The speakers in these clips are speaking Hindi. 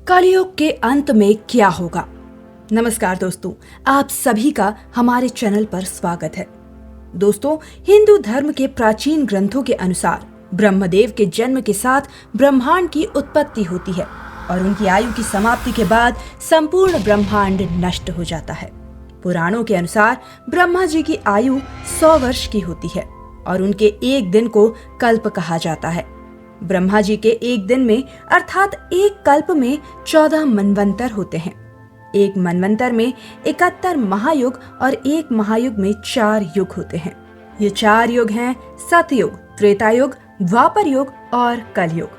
कलयुग के अंत में क्या होगा। नमस्कार दोस्तों, आप सभी का हमारे चैनल पर स्वागत है। दोस्तों, हिंदू धर्म के प्राचीन ग्रंथों के अनुसार ब्रह्मदेव के जन्म के साथ ब्रह्मांड की उत्पत्ति होती है और उनकी आयु की समाप्ति के बाद संपूर्ण ब्रह्मांड नष्ट हो जाता है। पुराणों के अनुसार ब्रह्मा जी की आयु 100 वर्ष की होती है और उनके एक दिन को कल्प कहा जाता है। ब्रह्मा जी के एक दिन में अर्थात एक कल्प में 14 मनवंतर होते हैं। एक मनवंतर में 71 महायुग और एक महायुग में 4 युग होते हैं। ये 4 युग हैं सतयुग, त्रेतायुग, द्वापर युग और कलयुग।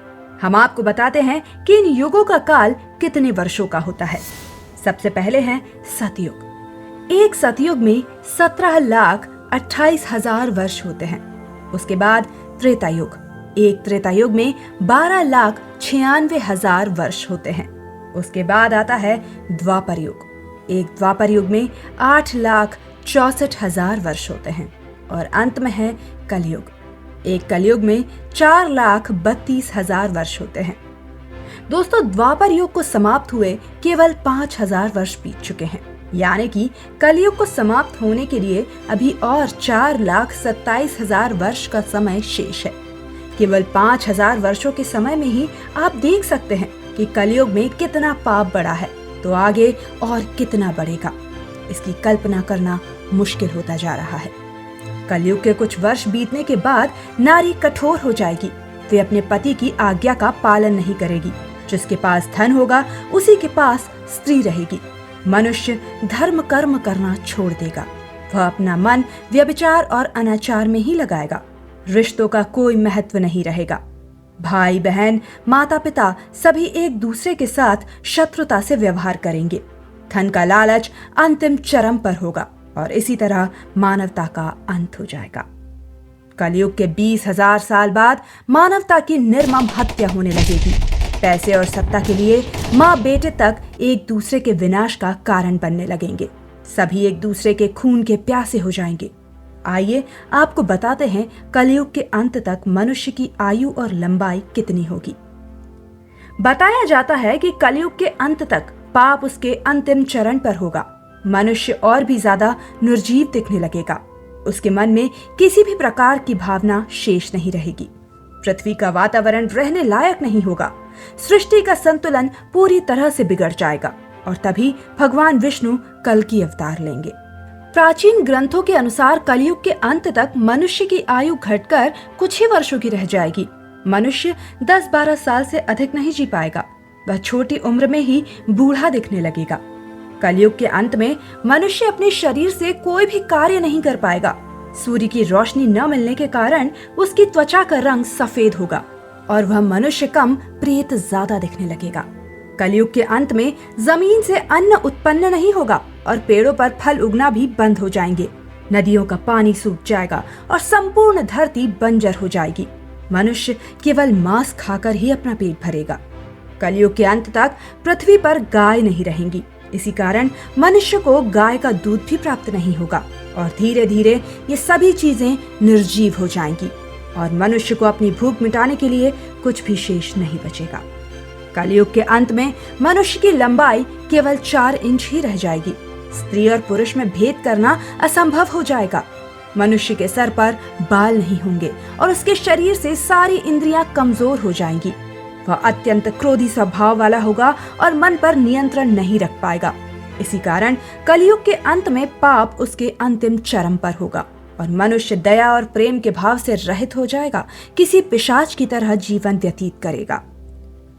हम आपको बताते हैं कि इन युगों का काल कितने वर्षों का होता है। सबसे पहले है सतयुग। एक सतयुग में 17,28,000 वर्ष होते हैं। उसके बाद त्रेतायुग। एक त्रेतायुग में 12,96,000 वर्ष होते हैं। उसके बाद आता है द्वापर युग। एक द्वापर युग में 8,64,000 वर्ष होते हैं और अंत में है कलयुग। एक कलयुग में 4,32,000 वर्ष होते हैं। दोस्तों, द्वापर युग को समाप्त हुए केवल 5,000 वर्ष बीत चुके हैं, यानी कि कलयुग को समाप्त होने के लिए अभी और 4,27,000 वर्ष का समय शेष है। केवल 5,000 वर्षों के समय में ही आप देख सकते हैं कि कलयुग में कितना पाप बढ़ा है, तो आगे और कितना बढ़ेगा, इसकी कल्पना करना मुश्किल होता जा रहा है। कलयुग के कुछ वर्ष बीतने के बाद नारी कठोर हो जाएगी। वे अपने पति की आज्ञा का पालन नहीं करेगी। जिसके पास धन होगा उसी के पास स्त्री रहेगी। मनुष्य धर्म कर्म करना छोड़ देगा। वह अपना मन व्यभिचार और अनाचार में ही लगाएगा। रिश्तों का कोई महत्व नहीं रहेगा। भाई बहन, माता पिता सभी एक दूसरे के साथ शत्रुता से व्यवहार करेंगे। धन का लालच अंतिम चरम पर होगा और इसी तरह मानवता का अंत हो जाएगा। कलयुग के 20,000 साल बाद मानवता की निर्मम हत्या होने लगेगी। पैसे और सत्ता के लिए माँ बेटे तक एक दूसरे के विनाश का कारण बनने लगेंगे। सभी एक दूसरे के खून के प्यासे हो जाएंगे। आइए आपको बताते हैं कलयुग के अंत तक मनुष्य की आयु और लंबाई कितनी होगी। बताया जाता है कि कलयुग के अंत तक पाप उसके अंतिम चरण पर होगा। मनुष्य और भी ज्यादा निर्जीव दिखने लगेगा। उसके मन में किसी भी प्रकार की भावना शेष नहीं रहेगी। पृथ्वी का वातावरण रहने लायक नहीं होगा। सृष्टि का संतुलन पूरी तरह से बिगड़ जाएगा और तभी भगवान विष्णु कल्कि अवतार लेंगे। प्राचीन ग्रंथों के अनुसार कलयुग के अंत तक मनुष्य की आयु घटकर कुछ ही वर्षों की रह जाएगी। मनुष्य 10-12 साल से अधिक नहीं जी पाएगा। वह छोटी उम्र में ही बूढ़ा दिखने लगेगा। कलयुग के अंत में मनुष्य अपने शरीर से कोई भी कार्य नहीं कर पाएगा। सूर्य की रोशनी न मिलने के कारण उसकी त्वचा का रंग सफेद होगा और वह मनुष्य कम प्रेत ज्यादा दिखने लगेगा। कलयुग के अंत में जमीन से अन्न उत्पन्न नहीं होगा और पेड़ों पर फल उगना भी बंद हो जाएंगे। नदियों का पानी सूख जाएगा और संपूर्ण धरती बंजर हो जाएगी। मनुष्य केवल मांस खाकर ही अपना पेट भरेगा। कलयुग के अंत तक पृथ्वी पर गाय नहीं रहेंगी। इसी कारण मनुष्य को गाय का दूध भी प्राप्त नहीं होगा और धीरे धीरे ये सभी चीजें निर्जीव हो जाएंगी और मनुष्य को अपनी भूख मिटाने के लिए कुछ भी शेष नहीं बचेगा। कलयुग के अंत में मनुष्य की लंबाई केवल 4 इंच ही रह जाएगी। स्त्री और पुरुष में भेद करना असंभव हो जाएगा। मनुष्य के सर पर बाल नहीं होंगे और उसके शरीर से सारी इंद्रियां कमजोर हो जाएंगी। वह अत्यंत क्रोधी स्वभाव वाला होगा और मन पर नियंत्रण नहीं रख पाएगा। इसी कारण कलयुग के अंत में पाप उसके अंतिम चरम पर होगा और मनुष्य दया और प्रेम के भाव से रहित हो जाएगा। किसी पिशाच की तरह जीवन व्यतीत करेगा।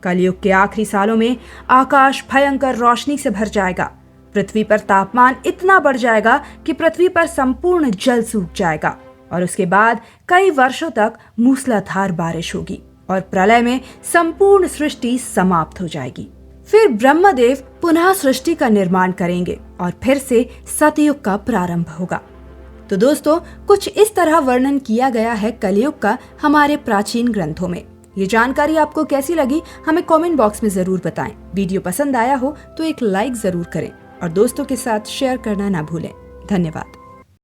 कलयुग के आखिरी सालों में आकाश भयंकर रोशनी से भर जाएगा। पृथ्वी पर तापमान इतना बढ़ जाएगा कि पृथ्वी पर संपूर्ण जल सूख जाएगा और उसके बाद कई वर्षों तक मूसलाधार बारिश होगी और प्रलय में संपूर्ण सृष्टि समाप्त हो जाएगी। फिर ब्रह्मदेव पुनः सृष्टि का निर्माण करेंगे और फिर से सतयुग का प्रारंभ होगा। तो दोस्तों, कुछ इस तरह वर्णन किया गया है कलयुग का हमारे प्राचीन ग्रंथों में। ये जानकारी आपको कैसी लगी हमें कमेंट बॉक्स में जरूर बताएं। वीडियो पसंद आया हो तो एक लाइक जरूर करें और दोस्तों के साथ शेयर करना ना भूलें। धन्यवाद।